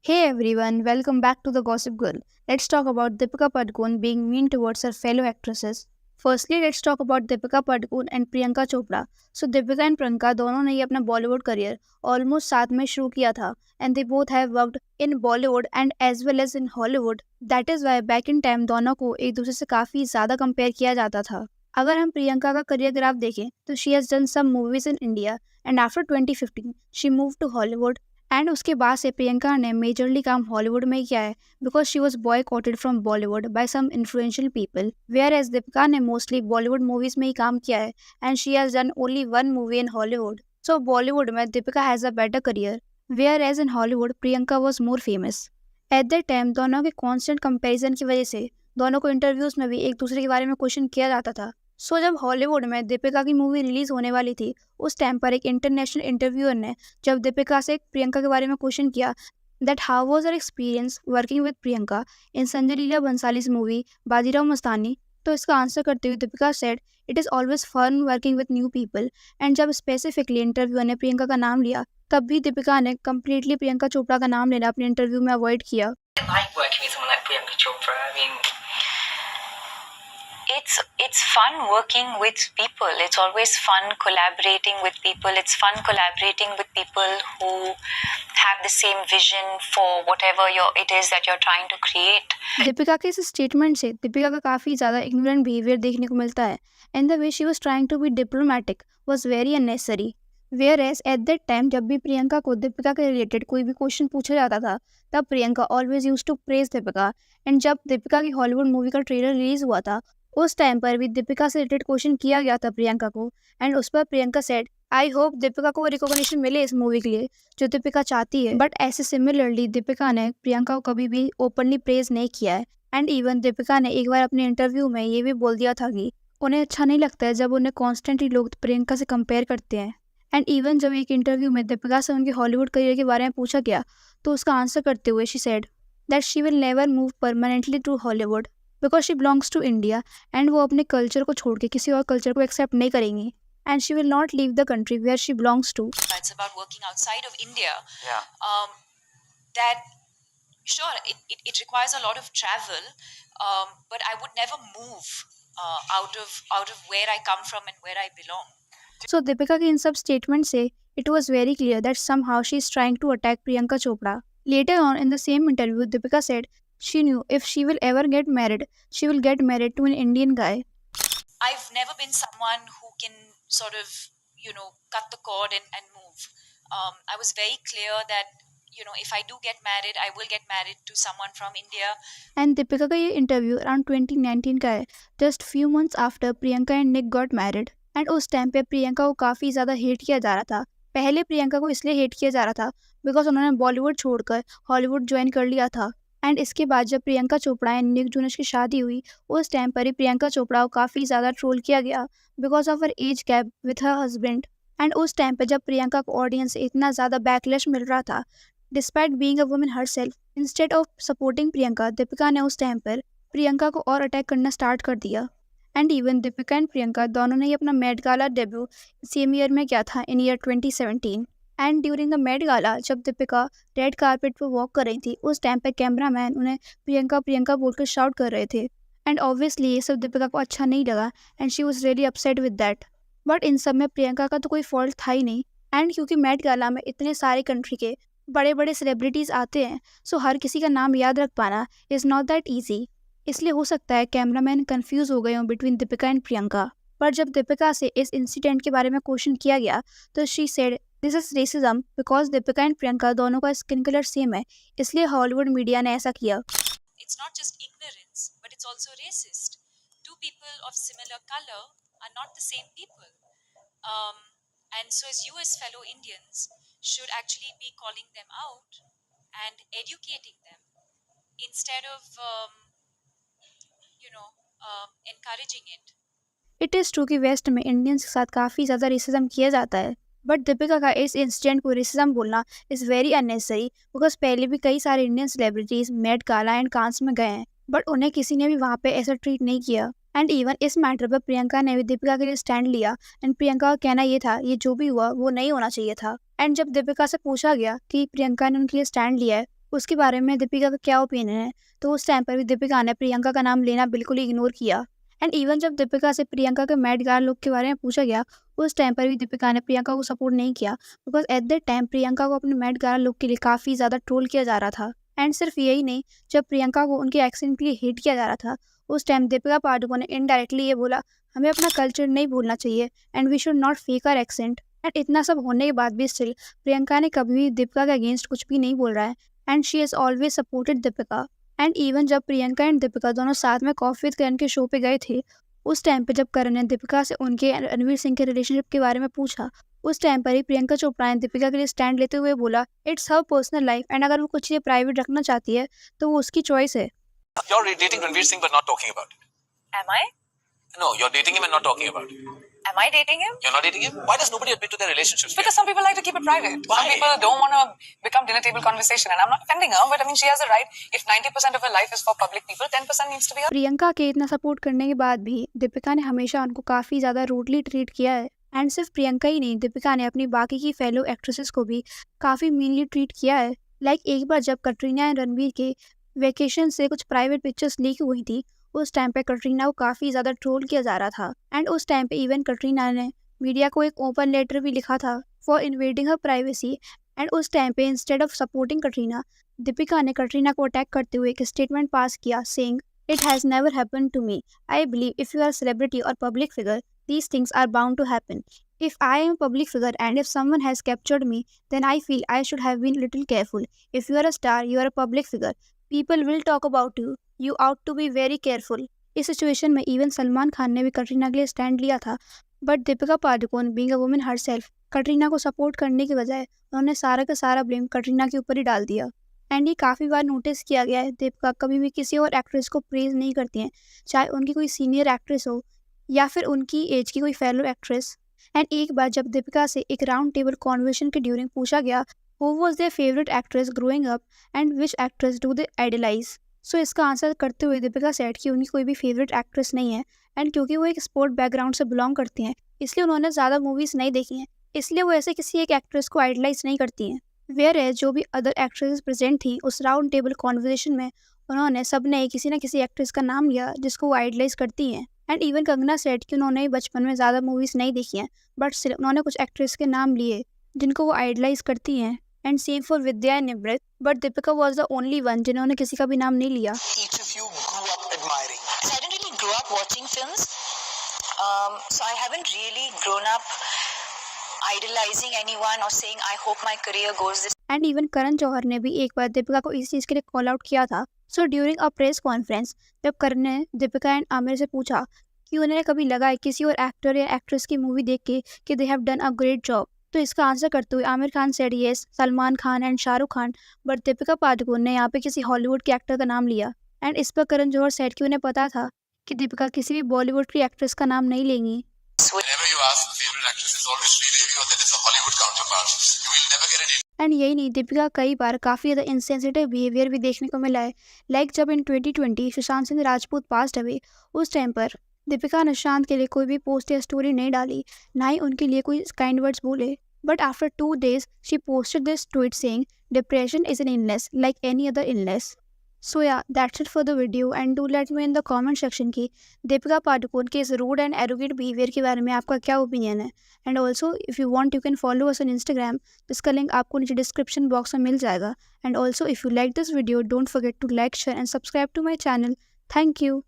Hey everyone, welcome back to the Gossip Girl. Let's talk about Deepika Padukone being mean towards her fellow actresses. Firstly, let's talk about Deepika Padukone and Priyanka Chopra. So Deepika and Priyanka दोनों ने ही अपना Bollywood career almost साथ में शुरू किया था and they both have worked in Bollywood and as well as in Hollywood. That is why back in time दोनों को एक दूसरे से काफ़ी ज़्यादा कंपेयर किया जाता था. अगर हम प्रियंका का करियर ग्राफ देखें तो she has done some movies in India and after 2015 she move to Hollywood and उसके बाद से प्रियंका ने मेजरली काम हॉलीवुड में किया है because she was boycotted from Bollywood by some influential people whereas Deepika ने मोस्टली बॉलीवुड मूवीज में ही काम किया है and she has done only one movie in Hollywood. So Bollywood में Deepika has a better career whereas in Hollywood Priyanka was more famous. At that time दोनों के constant comparison की वजह से दोनों को इंटरव्यूज में भी एक दूसरे के बारे में क्वेश्चन किया जाता था. सो जब हॉलीवुड में दीपिका की मूवी रिलीज होने वाली थी उस टाइम पर एक इंटरनेशनल इंटरव्यूअर ने जब दीपिका से प्रियंका के बारे में क्वेश्चन किया that how was her experience working with Priyanka in Sanjay Leela Bhansali's movie Bajirao Mastani, तो इसका आंसर करते हुए Deepika said it is always fun working with new people. And जब स्पेसिफिकली इंटरव्यूअर ने प्रियंका का नाम लिया तब भी दीपिका ने कम्प्लीटली प्रियंका चोपड़ा का नाम लेना अपने इंटरव्यू में अवॉइड किया. Like working with someone like Priyanka Chopra. I mean, it's fun working with people. It's always fun collaborating with people. It's fun collaborating with people who have the same vision for whatever it is that you're trying to create. Deepika के इस statement से दीपिका का काफ़ी ज़्यादा ignorant behaviour देखने को मिलता है and the way she was trying to be diplomatic was very unnecessary. Whereas at that time जब भी प्रियंका को दीपिका के रिलेटेड कोई भी क्वेश्चन पूछा जाता था तब Priyanka always use to praise Deepika. And जब दीपिका की हॉलीवुड मूवी का ट्रेलर रिलीज हुआ था उस टाइम पर भी दीपिका से रिलेटेड क्वेश्चन किया गया था प्रियंका को एंड उस पर Priyanka said I hope Deepika को रिकॉग्निशन मिले इस मूवी के लिए जो दीपिका चाहती है. बट ऐसे सिमिलरली दीपिका ने प्रियंका को कभी भी ओपनली प्रेज नहीं किया है एंड इवन दीपिका ने एक बार अपने इंटरव्यू में ये भी बोल दिया था कि उन्हें अच्छा नहीं लगता है जब उन्हें कॉन्स्टेंटली लोग प्रियंका से कंपेयर करते हैं. एंड इवन जब एक इंटरव्यू में दीपिका से उनके हॉलीवुड करियर के बारे में पूछा गया तो उसका आंसर करते हुए she said that she will never move permanently to Hollywood because she belongs to India and वो अपने कल्चर को छोड़ के किसी और कल्चर को एक्सेप्ट नहीं करेंगी and she will not leave the country where she belongs to. It's about working outside of India. Yeah. That sure it requires a lot of travel, but I would never move out of where I come from and where I belong. So Deepika के इन सब statement से it was very clear that somehow she is trying to attack Priyanka Chopra. Later on in the same interview, Deepika said she knew if she will ever get married, she will get married to an Indian guy. I've never been someone who can sort of, cut the cord and move. I was very clear that, if I do get married, I will get married to someone from India. And Deepika का ये interview around 2019 का है, just few months after Priyanka and Nick got married. And उस time पे प्रियंका को काफ़ी ज़्यादा hate किया जा रहा था. पहले प्रियंका को इसलिए हेट किया जा रहा था बिकॉज उन्होंने बॉलीवुड छोड़कर हॉलीवुड ज्वाइन कर लिया था. एंड इसके बाद जब Priyanka Chopra and Nick Jonas की शादी हुई उस टाइम पर ही प्रियंका चोपड़ा को काफ़ी ज़्यादा ट्रोल किया गया because of her age gap with her husband. And उस टाइम पर जब प्रियंका को ऑडियंस से इतना ज़्यादा बैकलैश मिल रहा था despite being a woman herself, instead of supporting Priyanka, Deepika ने उस टाइम पर प्रियंका को और अटैक करना स्टार्ट कर दिया. And even Deepika and Priyanka दोनों ने ही अपना Met Gala debut same year में किया था in year 2017. And during the Met Gala जब दीपिका रेड कारपेट पर वॉक कर रही थी उस टाइम पे कैमरामैन उन्हें प्रियंका प्रियंका बोलकर शाउट कर रहे थे. एंड ऑब्वियसली ये सब दीपिका को अच्छा नहीं लगा and she was really upset with that. But in सब में प्रियंका का तो कोई फॉल्ट था ही नहीं. एंड क्योंकि मेट गाला में इतने सारे कंट्री के बड़े बड़े सेलिब्रिटीज़ आते हैं सो हर किसी का नाम याद रख पाना इज़ नॉट दैट ईजी. इसलिए हो सकता है कैमरामैन कंफ्यूज हो गए हों बिटवीन दीपिका एंड प्रियंका. पर जब दीपिका से इस इंसिडेंट के बारे में क्वेश्चन किया गया तो she said this is racism because Deepika and Priyanka दोनों का स्किन कलर सेम है इसलिए हॉलीवुड मीडिया ने ऐसा किया. It's not just ignorance, but it's also racist. Two people of similar color are not the same people. And so as you as fellow Indians should actually be calling them out and educating them instead of encouraging it. It is true कि waste में Indians के साथ काफ़ी ज़्यादा racism किया जाता है but Deepika का इस इंसिडेंट को रेसिज्म बोलना इज़ वेरी अननेसेसरी बिकॉज पहले भी कई सारे Indian celebrities Met Gala and Cannes में गए हैं बट उन्हें किसी ने भी वहाँ पे ऐसा ट्रीट नहीं किया. एंड इवन इस मैटर पर प्रियंका ने भी दीपिका के लिए स्टैंड लिया एंड प्रियंका का कहना ये था ये जो भी हुआ वो नहीं होना चाहिए था. एंड जब दीपिका से पूछा गया कि प्रियंका ने उनके लिए स्टैंड लिया है उसके बारे में दीपिका का क्या ओपिनियन है। तो उस टाइम पर भी दीपिका ने प्रियंका का नाम लेना बिल्कुल ही इग्नोर किया। एंड इवन जब दीपिका से प्रियंका के मैट गाला लुक के बारे में पूछा गया, उस टाइम पर भी दीपिका ने प्रियंका को सपोर्ट नहीं किया, because at that time Priyanka को अपने मैट गाला लुक के लिए काफ़ी ज़्यादा ट्रोल किया जा रहा था। एंड सिर्फ यही नहीं, जब प्रियंका को उनके एक्सेंट के लिए हिट किया जा रहा था, उस टाइम दीपिका पादुकोण ने इनडायरेक्टली ये बोला, हमें अपना कल्चर नहीं भूलना चाहिए and we should not fake our accent. And इतना सब होने के बाद भी स्टिल प्रियंका ने कभी भी दीपिका के अगेंस्ट कुछ भी नहीं बोल रहा है, and she has always supported Deepika. And even जब प्रियंका एंड दीपिका दोनों साथ में कॉफी विद करण के शो पे गए थे, उस टाइम पे जब करण ने दीपिका से उनके रणवीर सिंह के रिलेशनशिप के बारे में पूछा, उस टाइम पर ही प्रियंका चोपड़ा ने दीपिका के लिए स्टैंड लेते हुए बोला, it's her personal life and अगर वो कुछ चीज़ें प्राइवेट रखना चाहती है तो वो उसकी चॉइस है। You're dating Ranveer Singh but not talking about it. Am I? No, you're dating him and not talking about it. Am I dating him? You're not dating him? Why does nobody admit to their relationships? Because some people like to keep it private. Why? Some people don't want to become dinner table conversation. And I'm not offending her, but I mean, she has a right. If 90% of her life is for public people, 10% needs to be her. Priyanka के इतना support करने के बाद भी दीपिका ने हमेशा उनको काफ़ी ज़्यादा रूडली ट्रीट किया है। एंड सिर्फ प्रियंका ही नहीं, दीपिका ने अपनी बाकी की फेलो एक्ट्रेसेस को भी काफ़ी मीनली ट्रीट किया है। लाइक एक बार जब कटरीना एंड रणवीर के वेकेशन से कुछ प्राइवेट पिक्चर्स लीक हुई थी, उस टाइम पे कटरीना को काफ़ी ज़्यादा ट्रोल किया जा रहा था। एंड उस टाइम पे इवन कटरीना ने मीडिया को एक ओपन लेटर भी लिखा था for invading her privacy. And उस टाइम पे instead of supporting Katrina, Deepika ने कटरीना को अटैक करते हुए एक स्टेटमेंट पास किया, saying it has never happened to me. I believe if you are celebrity और public figure, these things are bound to happen. If I am a public figure and if someone has captured me, then I feel I should have been little careful. If you are a star, you are a public figure. People will talk about you. You ought to be very careful. इस situation में even Salman Khan ने भी कटरीना के लिए stand लिया था, but Deepika Padukone being a woman herself, Katrina को support करने के बजाय उन्होंने सारा का सारा ब्लेम कटरीना के ऊपर ही डाल दिया। एंड ये काफ़ी बार नोटिस किया गया है, दीपिका कभी भी किसी और एक्ट्रेस को प्रेज नहीं करती हैं, चाहे उनकी कोई सीनियर एक्ट्रेस हो या फिर उनकी एज की कोई फेलो एक्ट्रेस। एंड एक बार जब दीपिका से एक राउंड टेबल कॉन्वर्सेशन के ड्यूरिंग पूछा गया who was their favourite actress growing up and which actress do they idolize, so इसका आंसर करते हुए दीपिका सेड कि उनकी कोई भी फेवरेट एक्ट्रेस नहीं है। एंड क्योंकि वो एक स्पोर्ट बैकग्राउंड से बिलोंग करती हैं, इसलिए उन्होंने ज़्यादा मूवीज़ नहीं देखी हैं, इसलिए वो ऐसे किसी एक एक्ट्रेस को आइडलाइज नहीं करती हैं। वेयर है जो भी अदर एक्ट्रेसेस प्रेजेंट थी उस राउंड टेबल कॉन्वर्सेशन में, उन्होंने सब ने किसी न किसी एक्ट्रेस का नाम लिया जिसको वो आइडलाइज करती हैं। एंड इवन कंगना सेड कि उन्होंने बचपन में ज़्यादा मूवीज़ नहीं देखी हैं, बट सिर्फ उन्होंने कुछ एक्ट्रेस के नाम लिए जिनको वो आइडलाइज करती हैं। And same for Vidya and Nimrit, but Deepika was the only one जिन्होंने किसी का भी नाम नहीं लिया। Each of you grew up admiring. I didn't really grow up watching films, so I haven't really grown up idolizing anyone or saying I hope my career goes this. And even Karan Johar ने भी एक बार दीपिका को इस चीज़ के लिए call out किया था। So during a press conference जब करण ने दीपिका एंड आमिर से पूछा कि उन्हें कभी लगा है किसी और एक्टर या एक्ट्रेस की मूवी देख के कि they have done a great job, तो इसका आंसर करते हुए Aamir Khan said yes, Salman Khan and Shahrukh Khan, but Deepika Padukone ने यहाँ पे किसी हॉलीवुड के एक्टर का नाम लिया। एंड इस पर करण जौहर सेड कि उन्हें पता था कि दीपिका किसी भी बॉलीवुड की एक्ट्रेस का नाम नहीं लेंगी। Whenever you ask the favorite actress, it's always Sridevi or then it's a Hollywood counterpart. You will never get an and यही नहीं, दीपिका कई बार काफ़ी ज़्यादा इनसेंसिटिव बिहेवियर भी देखने को मिला है। लाइक जब इन 2020 सुशांत सिंह राजपूत पास्ट अवे, उस टाइम पर दीपिका ने सुशांत के लिए कोई भी पोस्ट या स्टोरी नहीं डाली, ना ही उनके लिए कोई काइंड वर्ड्स बोले, but after 2 days she posted this tweet saying depression is an illness like any other illness. So ya that's it for the video and do let me in the comment section की दीपिका पादुकोण के इस rude and arrogant behaviour के बारे में आपका क्या opinion है। And also if you want you can follow us on Instagram, जिसका लिंक आपको नीचे डिस्क्रिप्शन बॉक्स में मिल जाएगा। And also if you like this video don't forget to like, share and subscribe to my channel. Thank you.